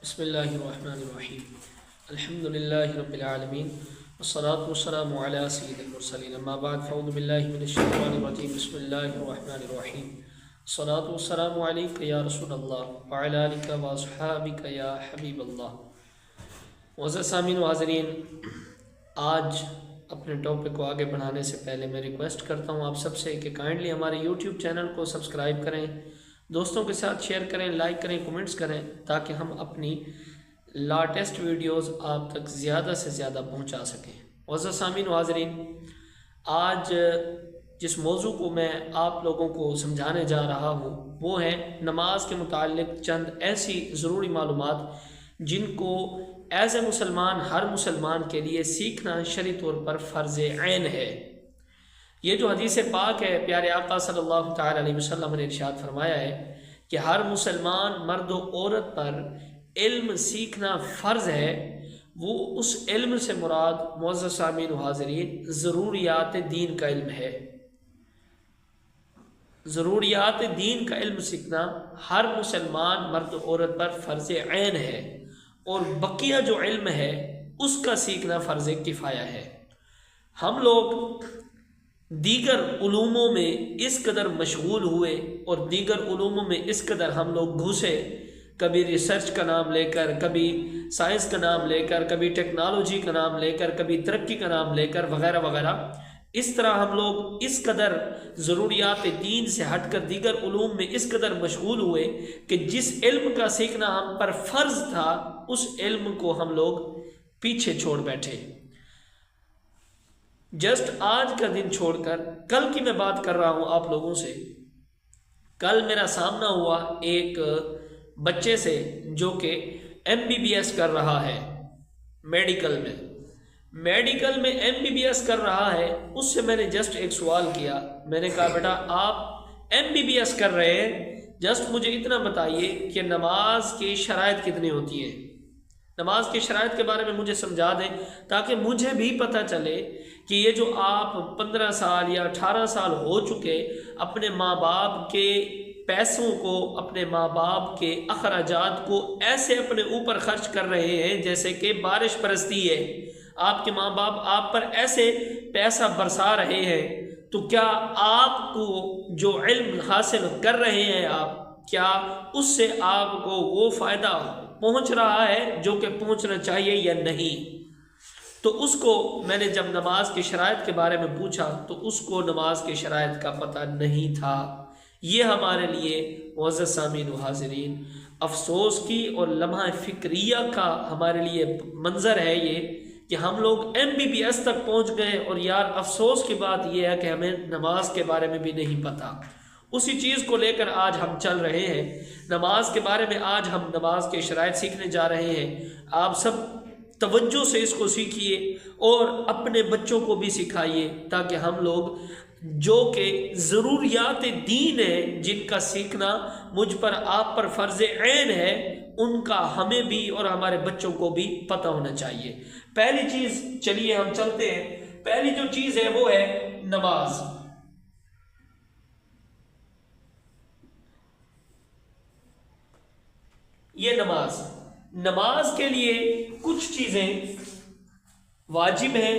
بسم اللہ الرحمن الرحیم الحمد للہ رب العالمین والصلاة والسلام علی سید المرسلین اما بعد فاعوذ باللہ من الشیطان الرجیم بسم اللہ الرحمن الرحیم الصلاة والسلام علیک یا رسول اللہ وعلی آلک واصحابک یا حبیب اللہ۔ معزز سامعین و حاضرین، آج اپنے ٹاپک کو آگے بڑھانے سے پہلے میں ریکویسٹ کرتا ہوں آپ سب سے کہ کائنڈلی ہمارے یوٹیوب چینل کو سبسکرائب کریں، دوستوں کے ساتھ شیئر کریں، لائک کریں، کمنٹس کریں، تاکہ ہم اپنی لیٹسٹ ویڈیوز آپ تک زیادہ سے زیادہ پہنچا سکیں۔ معزز سامعین و حاضرین، آج جس موضوع کو میں آپ لوگوں کو سمجھانے جا رہا ہوں وہ ہے نماز کے متعلق چند ایسی ضروری معلومات جن کو ایز اے مسلمان، ہر مسلمان کے لیے سیکھنا شرعی طور پر فرض عین ہے۔ یہ جو حدیث پاک ہے، پیارے آقا صلی اللہ تعالی علیہ وسلم نے ارشاد فرمایا ہے کہ ہر مسلمان مرد و عورت پر علم سیکھنا فرض ہے۔ وہ اس علم سے مراد معزز سامعین و حاضرین ضروریات دین کا علم ہے۔ ضروریات دین کا علم سیکھنا ہر مسلمان مرد و عورت پر فرض عین ہے، اور بقیہ جو علم ہے اس کا سیکھنا فرض کفایہ ہے۔ ہم لوگ دیگر علوموں میں اس قدر مشغول ہوئے اور دیگر علوموں میں اس قدر ہم لوگ گھسے، کبھی ریسرچ کا نام لے کر، کبھی سائنس کا نام لے کر، کبھی ٹیکنالوجی کا نام لے کر، کبھی ترقی کا نام لے کر، وغیرہ وغیرہ۔ اس طرح ہم لوگ اس قدر ضروریات دین سے ہٹ کر دیگر علوم میں اس قدر مشغول ہوئے کہ جس علم کا سیکھنا ہم پر فرض تھا اس علم کو ہم لوگ پیچھے چھوڑ بیٹھے۔ جسٹ آج کا دن چھوڑ کر کل کی میں بات کر رہا ہوں آپ لوگوں سے۔ کل میرا سامنا ہوا ایک بچے سے جو کہ MBBS کر رہا ہے میڈیکل میں MBBS کر رہا ہے۔ اس سے میں نے جسٹ ایک سوال کیا، میں نے کہا بیٹا آپ MBBS کر رہے ہیں، جسٹ مجھے اتنا بتائیے کہ نماز کی شرائط کتنی ہوتی ہے، نماز کی شرائط کے بارے میں مجھے سمجھا دیں تاکہ مجھے بھی پتہ چلے کہ یہ جو آپ 15 سال یا 18 سال ہو چکے اپنے ماں باپ کے پیسوں کو، اپنے ماں باپ کے اخراجات کو ایسے اپنے اوپر خرچ کر رہے ہیں جیسے کہ بارش برستی ہے، آپ کے ماں باپ آپ پر ایسے پیسہ برسا رہے ہیں، تو کیا آپ کو جو علم حاصل کر رہے ہیں آپ، کیا اس سے آپ کو وہ فائدہ پہنچ رہا ہے جو کہ پہنچنا چاہیے یا نہیں؟ تو اس کو میں نے جب نماز کی شرائط کے بارے میں پوچھا تو اس کو نماز کی شرائط کا پتہ نہیں تھا۔ یہ ہمارے لیے معزز سامعین و حاضرین افسوس کی اور لمحہ فکریہ کا ہمارے لیے منظر ہے یہ کہ ہم لوگ MBBS تک پہنچ گئے، اور یار افسوس کی بات یہ ہے کہ ہمیں نماز کے بارے میں بھی نہیں پتہ۔ اسی چیز کو لے کر آج ہم چل رہے ہیں، نماز کے بارے میں آج ہم نماز کے شرائط سیکھنے جا رہے ہیں۔ آپ سب توجہ سے اس کو سیکھیے اور اپنے بچوں کو بھی سکھائیے تاکہ ہم لوگ جو کہ ضروریات دین ہے جن کا سیکھنا مجھ پر آپ پر فرض عین ہے، ان کا ہمیں بھی اور ہمارے بچوں کو بھی پتہ ہونا چاہیے۔ پہلی چیز، چلیے ہم چلتے ہیں، پہلی جو چیز ہے وہ ہے نماز۔ یہ نماز کے لیے کچھ چیزیں واجب ہیں،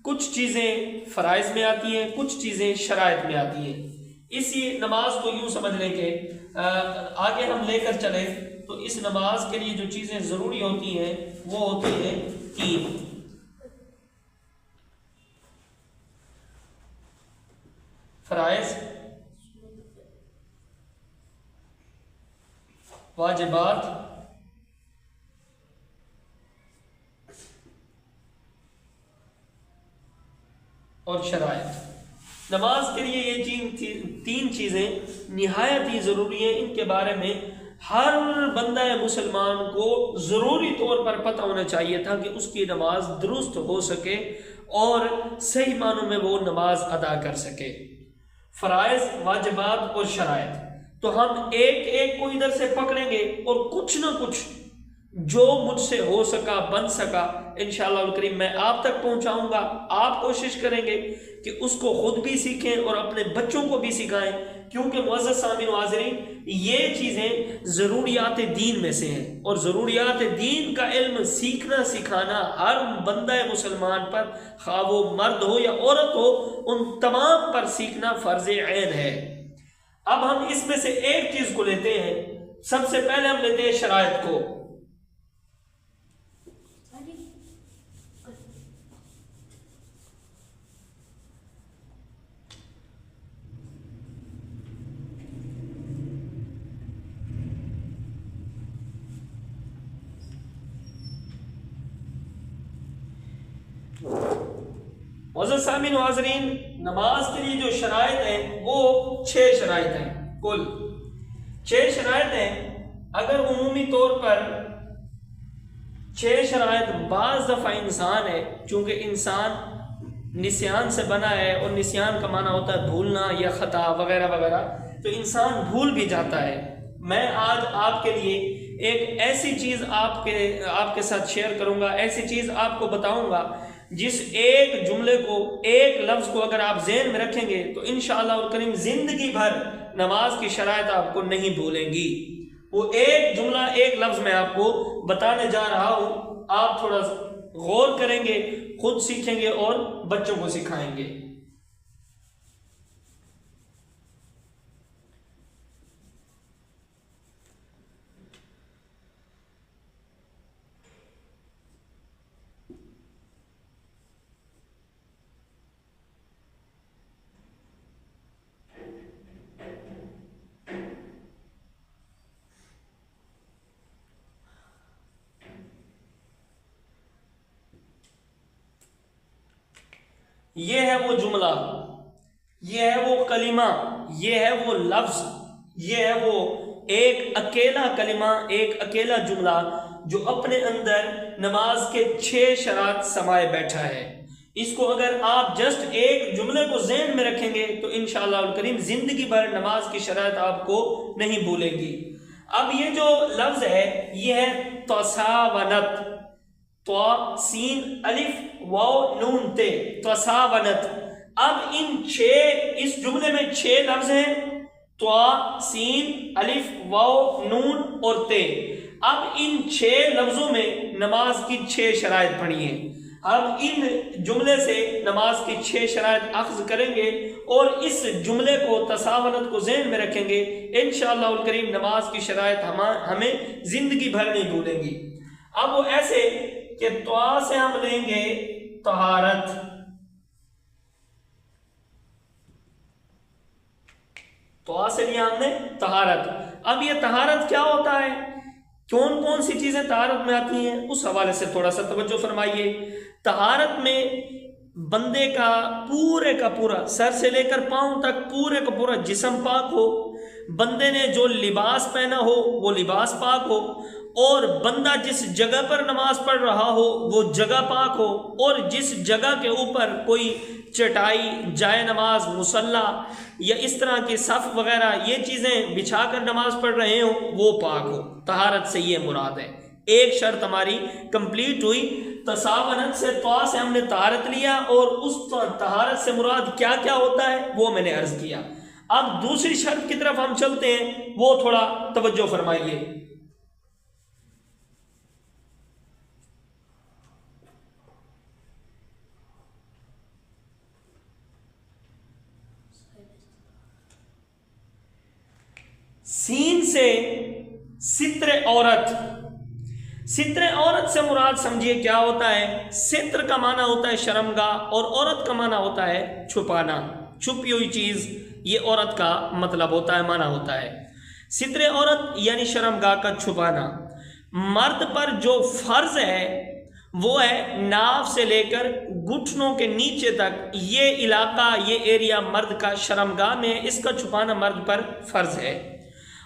کچھ چیزیں فرائض میں آتی ہیں، کچھ چیزیں شرائط میں آتی ہیں۔ اسی نماز کو یوں سمجھ لیں کہ آگے ہم لے کر چلیں تو اس نماز کے لیے جو چیزیں ضروری ہوتی ہیں وہ ہوتی ہیں 3: فرائض، واجبات اور شرائط۔ نماز کے لیے یہ تین چیزیں نہایت ہی ضروری ہیں، ان کے بارے میں ہر بندہ مسلمان کو ضروری طور پر پتہ ہونا چاہیے تھا کہ اس کی نماز درست ہو سکے اور صحیح معنوں میں وہ نماز ادا کر سکے۔ فرائض، واجبات اور شرائط، تو ہم ایک ایک کو ادھر سے پکڑیں گے اور کچھ نہ کچھ جو مجھ سے ہو سکا، بن سکا، انشاءاللہ الکریم میں آپ تک پہنچاؤں گا۔ آپ کوشش کریں گے کہ اس کو خود بھی سیکھیں اور اپنے بچوں کو بھی سکھائیں، کیونکہ معزز سامعین و حاضرین یہ چیزیں ضروریات دین میں سے ہیں، اور ضروریات دین کا علم سیکھنا سکھانا ہر بندہ مسلمان پر، خواہ وہ مرد ہو یا عورت ہو، ان تمام پر سیکھنا فرض عین ہے۔ اب ہم اس میں سے ایک چیز کو لیتے ہیں، سب سے پہلے ہم لیتے ہیں شرائط کو۔ معزز سامعین و حاضرین، نماز کے لیے جو شرائط ہیں وہ 6 شرائط ہیں، کل 6 شرائط ہیں۔ اگر عمومی طور پر 6 شرائط، بعض دفعہ انسان ہے، چونکہ انسان نسیان سے بنا ہے، اور نسیان کا معنی ہوتا ہے بھولنا یا خطا وغیرہ وغیرہ، تو انسان بھول بھی جاتا ہے۔ میں آج آپ کے لیے ایک ایسی چیز آپ کے ساتھ شیئر کروں گا، ایسی چیز آپ کو بتاؤں گا جس ایک جملے کو، ایک لفظ کو اگر آپ ذہن میں رکھیں گے تو انشاءاللہ الکریم زندگی بھر نماز کی شرائط آپ کو نہیں بھولیں گی۔ وہ ایک جملہ، ایک لفظ میں آپ کو بتانے جا رہا ہوں، آپ تھوڑا غور کریں گے، خود سیکھیں گے اور بچوں کو سکھائیں گے۔ یہ ہے وہ جملہ، یہ ہے وہ کلمہ، یہ ہے وہ لفظ، یہ ہے وہ ایک اکیلا کلمہ، ایک اکیلا جملہ جو اپنے اندر نماز کے 6 شرائط سمائے بیٹھا ہے۔ اس کو اگر آپ جسٹ ایک جملے کو ذہن میں رکھیں گے تو انشاءاللہ الکریم زندگی بھر نماز کی شرائط آپ کو نہیں بھولیں گی۔ اب یہ جو لفظ ہے یہ ہے تساونت، تو سین الف واو نون تے، تساونت۔ اب اس جملے میں 6 لفظ ہیں، تو سین الف واو نون اور تے۔ اب ان 6 لفظوں میں نماز کی 6 شرائط پڑھی ہیں۔ اب ان جملے سے نماز کی 6 شرائط اخذ کریں گے اور اس جملے کو، تساونت کو ذہن میں رکھیں گے، انشاءاللہ الکریم نماز کی شرائط ہمیں زندگی بھر نہیں بھولیں گی۔ اب وہ ایسے کہ توا سے ہم لیں گے طہارت، توا سے لیا ہم نے طہارت۔ اب یہ طہارت کیا ہوتا ہے، کون کون سی چیزیں طہارت میں آتی ہیں، اس حوالے سے تھوڑا سا توجہ فرمائیے۔ طہارت میں بندے کا پورا سر سے لے کر پاؤں تک پورے کا پورا جسم پاک ہو، بندے نے جو لباس پہنا ہو وہ لباس پاک ہو، اور بندہ جس جگہ پر نماز پڑھ رہا ہو وہ جگہ پاک ہو، اور جس جگہ کے اوپر کوئی چٹائی، جائے نماز، مصلی یا اس طرح کی صف وغیرہ یہ چیزیں بچھا کر نماز پڑھ رہے ہوں وہ پاک ہو۔ طہارت سے یہ مراد ہے۔ ایک شرط ہماری کمپلیٹ ہوئی، تساونت سے، طوا سے ہم نے طہارت لیا، اور اس طہارت سے مراد کیا کیا ہوتا ہے وہ میں نے عرض کیا۔ اب دوسری شرط کی طرف ہم چلتے ہیں، وہ تھوڑا توجہ فرمائیے۔ سین سے ستر عورت، ستر عورت سے مراد سمجھیے کیا ہوتا ہے۔ ستر کا معنی ہوتا ہے شرمگاہ، اور عورت کا معنی ہوتا ہے چھپانا، چھپی ہوئی چیز، یہ عورت کا مطلب ہوتا ہے، معنی ہوتا ہے۔ ستر عورت یعنی شرمگاہ کا چھپانا۔ مرد پر جو فرض ہے وہ ہے ناف سے لے کر گھٹنوں کے نیچے تک، یہ علاقہ، یہ ایریا مرد کا شرمگاہ میں ہے، اس کا چھپانا مرد پر فرض ہے۔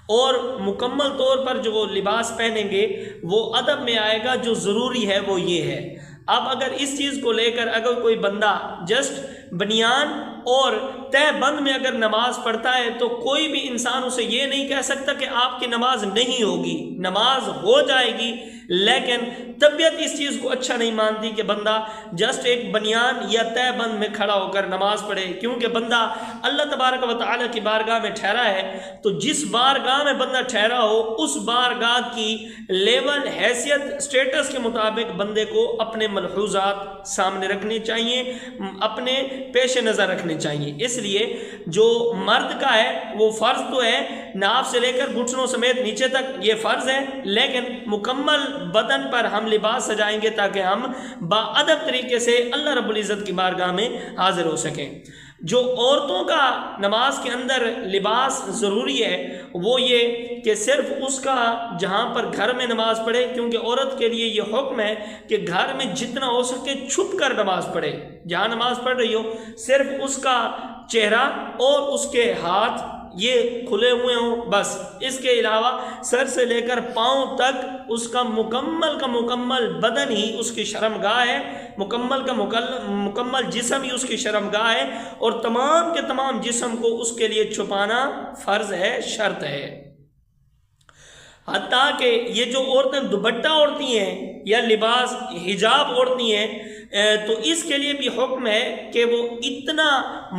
اور مکمل طور پر جو لباس پہنیں گے وہ ادب میں آئے گا، جو ضروری ہے وہ یہ ہے۔ اب اگر اس چیز کو لے کر اگر کوئی بندہ جسٹ بنیان اور تہ بند میں اگر نماز پڑھتا ہے تو کوئی بھی انسان اسے یہ نہیں کہہ سکتا کہ آپ کی نماز نہیں ہوگی، نماز ہو جائے گی، لیکن طبیعت اس چیز کو اچھا نہیں مانتی کہ بندہ جسٹ ایک بنیان یا تہ بند میں کھڑا ہو کر نماز پڑھے، کیونکہ بندہ اللہ تبارک و تعالیٰ کی بارگاہ میں ٹھہرا ہے، تو جس بارگاہ میں بندہ ٹھہرا ہو اس بارگاہ کی لیول، حیثیت، سٹیٹس کے مطابق بندے کو اپنے ملحوظات سامنے رکھنے چاہیے، اپنے پیش نظر رکھنے چاہیے۔ اس لیے جو مرد کا ہے وہ فرض تو ہے، ناف سے لے کر گھٹنوں سمیت نیچے تک یہ فرض ہے، لیکن مکمل بدن پر ہم لباس سجائیں گے تاکہ ہم باادب طریقے سے اللہ رب العزت کی بارگاہ میں حاضر ہو سکیں۔ جو عورتوں کا نماز کے اندر لباس ضروری ہے وہ یہ کہ صرف اس کا جہاں پر گھر میں نماز پڑھے، کیونکہ عورت کے لیے یہ حکم ہے کہ گھر میں جتنا ہو سکے چھپ کر نماز پڑھے، جہاں نماز پڑھ رہی ہو صرف اس کا چہرہ اور اس کے ہاتھ یہ کھلے ہوئے ہوں، بس اس کے علاوہ سر سے لے کر پاؤں تک اس کا مکمل بدن ہی اس کی شرمگاہ ہے، مکمل جسم ہی اس کی شرمگاہ ہے، اور تمام کے تمام جسم کو اس کے لیے چھپانا فرض ہے، شرط ہے۔ حتیٰ کہ یہ جو عورتیں دوپٹہ اوڑھتی ہیں یا لباس حجاب اوڑھتی ہیں تو اس کے لیے بھی حکم ہے کہ وہ اتنا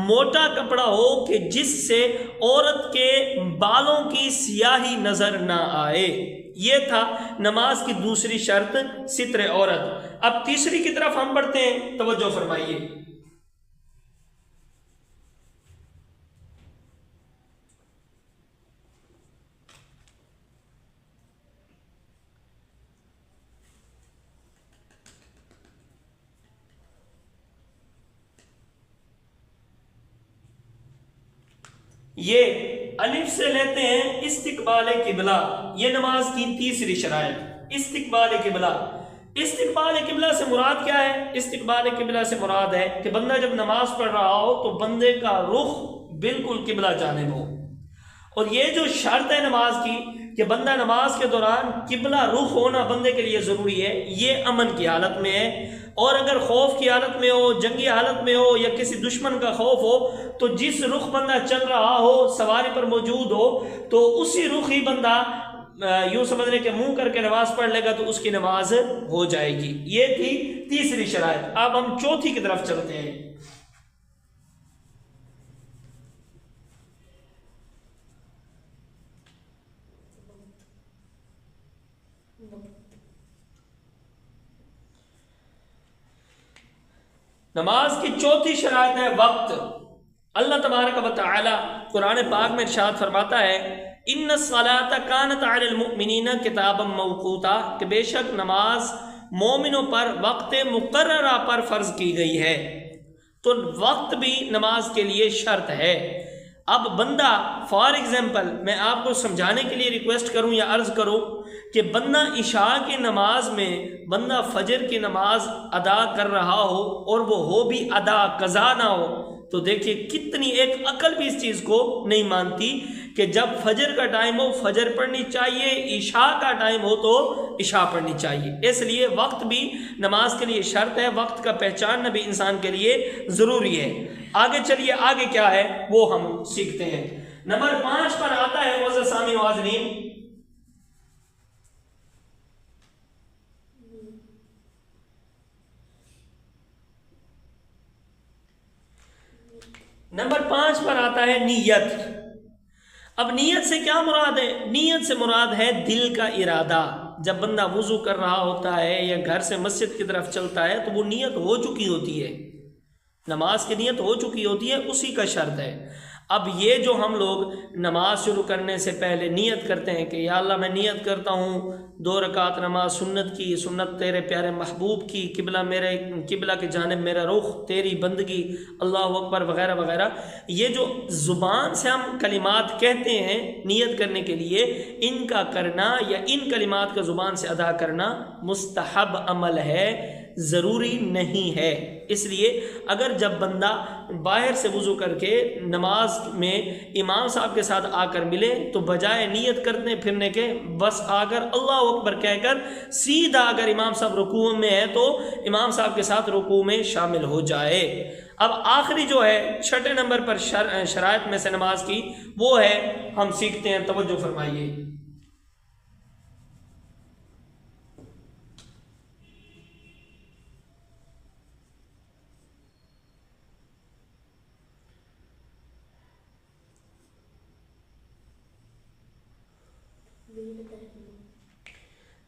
موٹا کپڑا ہو کہ جس سے عورت کے بالوں کی سیاہی نظر نہ آئے۔ یہ تھا نماز کی دوسری شرط، ستر عورت۔ اب تیسری کی طرف ہم بڑھتے ہیں، توجہ فرمائیے۔ یہ الف سے لیتے ہیں استقبال قبلہ، یہ نماز کی تیسری شرائط، استقبال قبلہ۔ استقبال قبلہ سے مراد کیا ہے؟ استقبال قبلہ سے مراد ہے کہ بندہ جب نماز پڑھ رہا ہو تو بندے کا رخ بالکل قبلہ جانب ہو، اور یہ جو شرط ہے نماز کی کہ بندہ نماز کے دوران قبلہ رخ ہونا بندے کے لیے ضروری ہے، یہ امن کی حالت میں ہے، اور اگر خوف کی حالت میں ہو، جنگی حالت میں ہو، یا کسی دشمن کا خوف ہو تو جس رخ بندہ چل رہا ہو، سواری پر موجود ہو، تو اسی رخ ہی بندہ یوں سمجھنے کہ منہ کر کے نماز پڑھ لے گا تو اس کی نماز ہو جائے گی۔ یہ تھی تیسری شرائط۔ اب ہم چوتھی کی طرف چلتے ہیں۔ نماز کی چوتھی شرائط ہے وقت۔ اللہ تبارک و تعالی قرآن پاک میں ارشاد فرماتا ہے ان الصلاۃ کانت علی المؤمنین کتابا موقوتا، کہ بے شک نماز مومنوں پر وقت مقررہ پر فرض کی گئی ہے، تو وقت بھی نماز کے لیے شرط ہے۔ اب بندہ فار ایگزامپل میں آپ کو سمجھانے کے لیے ریکویسٹ کروں یا عرض کروں کہ بندہ عشاء کی نماز میں بندہ فجر کی نماز ادا کر رہا ہو اور وہ ہو بھی ادا قضا نہ ہو، تو دیکھیے کتنی ایک عقل بھی اس چیز کو نہیں مانتی کہ جب فجر کا ٹائم ہو فجر پڑھنی چاہیے، عشاء کا ٹائم ہو تو عشاء پڑھنی چاہیے۔ اس لیے وقت بھی نماز کے لیے شرط ہے، وقت کا پہچاننا بھی انسان کے لیے ضروری ہے۔ آگے چلیے، آگے کیا ہے وہ ہم سیکھتے ہیں۔ نمبر 5 پر آتا ہے معزز سامعین و حاضرین، نمبر 5 پر آتا ہے نیت۔ اب نیت سے کیا مراد ہے؟ نیت سے مراد ہے دل کا ارادہ۔ جب بندہ وضو کر رہا ہوتا ہے یا گھر سے مسجد کی طرف چلتا ہے تو وہ نیت ہو چکی ہوتی ہے، نماز کی نیت ہو چکی ہوتی ہے، اسی کا شرط ہے۔ اب یہ جو ہم لوگ نماز شروع کرنے سے پہلے نیت کرتے ہیں کہ یا اللہ میں نیت کرتا ہوں 2 رکعت نماز سنت کی، سنت تیرے پیارے محبوب کی، قبلہ کی جانب میرا رخ، تیری بندگی، اللہ اکبر وغیرہ وغیرہ، یہ جو زبان سے ہم کلمات کہتے ہیں نیت کرنے کے لیے، ان کا کرنا یا ان کلمات کا زبان سے ادا کرنا مستحب عمل ہے، ضروری نہیں ہے۔ اس لیے اگر جب بندہ باہر سے وضو کر کے نماز میں امام صاحب کے ساتھ آ کر ملے تو بجائے نیت کرنے پھرنے کے بس آ کر اللہ اکبر کہہ کر سیدھا اگر امام صاحب رکوع میں ہے تو امام صاحب کے ساتھ رکوع میں شامل ہو جائے۔ اب آخری جو ہے 6 نمبر پر شرائط میں سے نماز کی، وہ ہے ہم سیکھتے ہیں، توجہ فرمائیے۔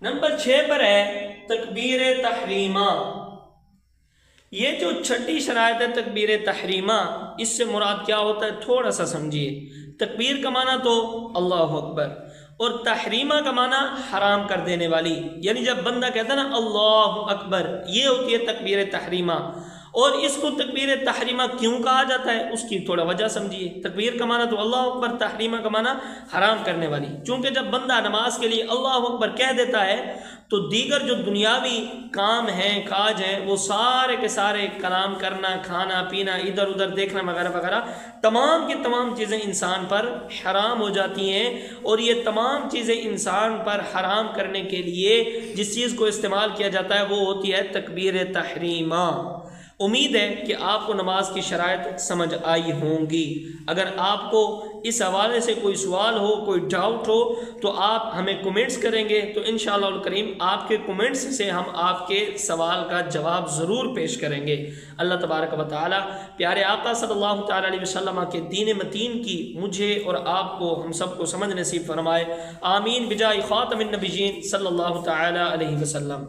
نمبر 6 پر ہے تکبیر تحریمہ۔ یہ جو چھٹی شرائط ہے تکبیر تحریمہ، اس سے مراد کیا ہوتا ہے تھوڑا سا سمجھیے۔ تکبیر کا معنی تو اللہ اکبر، اور تحریمہ کا معنی حرام کر دینے والی، یعنی جب بندہ کہتا ہے نا اللہ اکبر، یہ ہوتی ہے تکبیر تحریمہ۔ اور اس کو تکبیر تحریمہ کیوں کہا جاتا ہے اس کی تھوڑا وجہ سمجھیے۔ تکبیر کا معنی تو اللہ اکبر، تحریمہ کا معنی حرام کرنے والی، چونکہ جب بندہ نماز کے لیے اللہ اکبر کہہ دیتا ہے تو دیگر جو دنیاوی کام ہیں کاج ہیں وہ سارے کے سارے کلام کرنا، کھانا پینا، ادھر ادھر دیکھنا وغیرہ وغیرہ، تمام کی تمام چیزیں انسان پر حرام ہو جاتی ہیں۔ اور یہ تمام چیزیں انسان پر حرام کرنے کے لیے جس چیز کو استعمال کیا جاتا ہے وہ ہوتی ہے تکبیر تحریمہ۔ امید ہے کہ آپ کو نماز کی شرائط سمجھ آئی ہوں گی۔ اگر آپ کو اس حوالے سے کوئی سوال ہو، کوئی ڈاؤٹ ہو تو آپ ہمیں کمنٹس کریں گے، تو انشاءاللہ الکریم آپ کے کمنٹس سے ہم آپ کے سوال کا جواب ضرور پیش کریں گے۔ اللہ تبارک و تعالی پیارے آقا صلی اللہ تعالی علیہ وسلم کے دین متین کی مجھے اور آپ کو ہم سب کو سمجھ نصیب فرمائے، آمین بجائے خاتم النبیین صلی اللہ تعالی علیہ وسلم۔